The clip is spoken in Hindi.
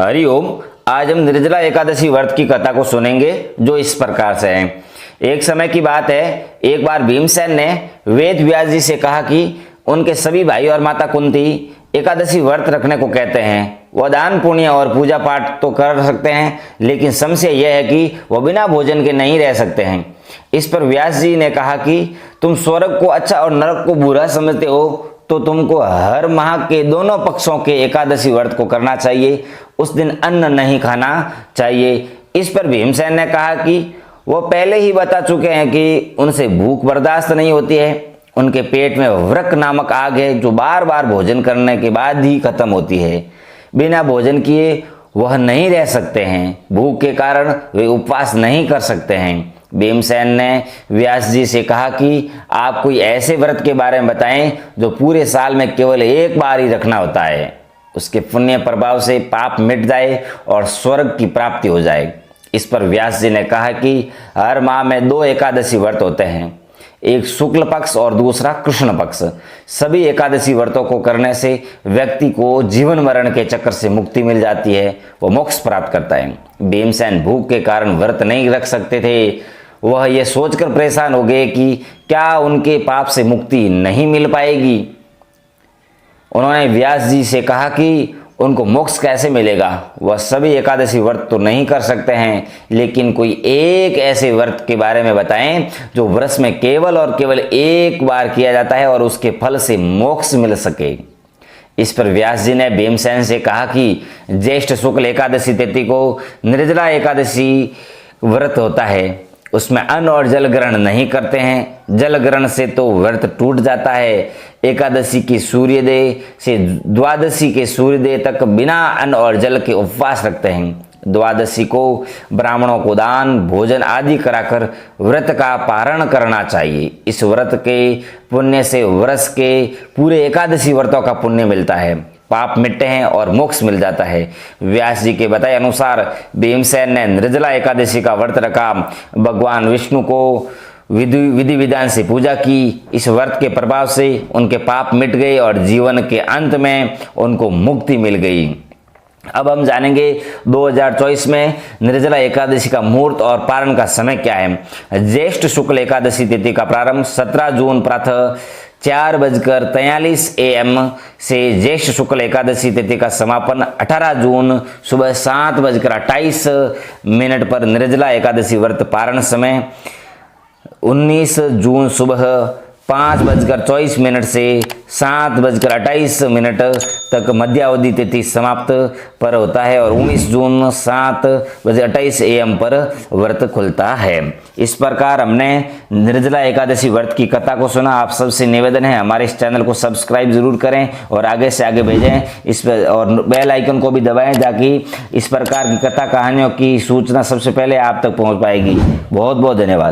हरिओम। आज हम निर्जला एकादशी व्रत की कथा को सुनेंगे जो इस प्रकार से है। एक समय की बात है, एक बार भीमसेन ने वेद व्यास जी से कहा कि उनके सभी भाई और माता कुंती एकादशी व्रत रखने को कहते हैं। वह दान पुण्य और पूजा पाठ तो कर सकते हैं, लेकिन समस्या यह है कि वह बिना भोजन के नहीं रह सकते हैं। इस पर व्यास जी ने कहा कि तुम स्वर्ग को अच्छा और नरक को बुरा समझते हो, तो तुमको हर माह के दोनों पक्षों के एकादशी व्रत को करना चाहिए। उस दिन अन्न नहीं खाना चाहिए। इस पर भीमसेन ने कहा कि वो पहले ही बता चुके हैं कि उनसे भूख बर्दाश्त नहीं होती है। उनके पेट में वृक नामक आग है जो बार बार भोजन करने के बाद ही खत्म होती है। बिना भोजन किए वह नहीं रह सकते हैं। भूख के कारण वे उपवास नहीं कर सकते हैं। भीमसेन ने व्यास जी से कहा कि आप कोई ऐसे व्रत के बारे में बताएं जो पूरे साल में केवल एक बार ही रखना होता है। उसके पुण्य प्रभाव से पाप मिट जाए और स्वर्ग की प्राप्ति हो जाए। इस पर व्यास जी ने कहा कि हर माह में 2 एकादशी व्रत होते हैं, एक शुक्ल पक्ष और दूसरा कृष्ण पक्ष। सभी एकादशी व्रतों को करने से व्यक्ति को जीवन मरण के चक्कर से मुक्ति मिल जाती है, वो मोक्ष प्राप्त करता है। भीमसेन भूख के कारण व्रत नहीं रख सकते थे। वह यह सोचकर परेशान हो गए कि क्या उनके पाप से मुक्ति नहीं मिल पाएगी। उन्होंने व्यास जी से कहा कि उनको मोक्ष कैसे मिलेगा। वह सभी एकादशी व्रत तो नहीं कर सकते हैं, लेकिन कोई एक ऐसे व्रत के बारे में बताएं जो वर्ष में केवल और केवल एक बार किया जाता है और उसके फल से मोक्ष मिल सके। इस पर व्यास जी ने भीमसेन से कहा कि ज्येष्ठ शुक्ल एकादशी तिथि को निर्जला एकादशी व्रत होता है। उसमें अन्न और जल ग्रहण नहीं करते हैं। जल ग्रहण से तो व्रत टूट जाता है। एकादशी की सूर्योदय से द्वादशी के सूर्योदय तक बिना अन्न और जल के उपवास रखते हैं। द्वादशी को ब्राह्मणों को दान भोजन आदि कराकर व्रत का पारण करना चाहिए। इस व्रत के पुण्य से वर्ष के पूरे एकादशी व्रतों का पुण्य मिलता है, पाप मिटते हैं और मोक्ष मिल जाता है। व्यास जी के बताए अनुसार भीमसेन ने निर्जला एकादशी का व्रत रखा। भगवान विष्णु को विधि विधान से पूजा की। इस व्रत के प्रभाव से उनके पाप मिट गए और जीवन के अंत में उनको मुक्ति मिल गई। अब हम जानेंगे 2024 में निर्जला एकादशी का मुहूर्त और पारण का समय क्या है। ज्येष्ठ शुक्ल एकादशी तिथि का प्रारंभ 17 जून प्रातः 4:43 AM से ज्येष्ठ शुक्ल एकादशी तिथि का समापन 18 जून सुबह 7:28 पर निर्जला एकादशी व्रत पारण समय 19 जून सुबह 5:24 से 7:28 तक मध्यावधि तिथि समाप्त पर होता है और 19 जून 7:28 AM पर व्रत खुलता है। इस प्रकार हमने निर्जला एकादशी व्रत की कथा को सुना। आप सबसे निवेदन है हमारे इस चैनल को सब्सक्राइब जरूर करें और आगे से आगे भेजें इस पर, और बेल आइकन को भी दबाएं ताकि इस प्रकार की कथा कहानियों की सूचना सबसे पहले आप तक पहुंच पाएगी। बहुत बहुत धन्यवाद।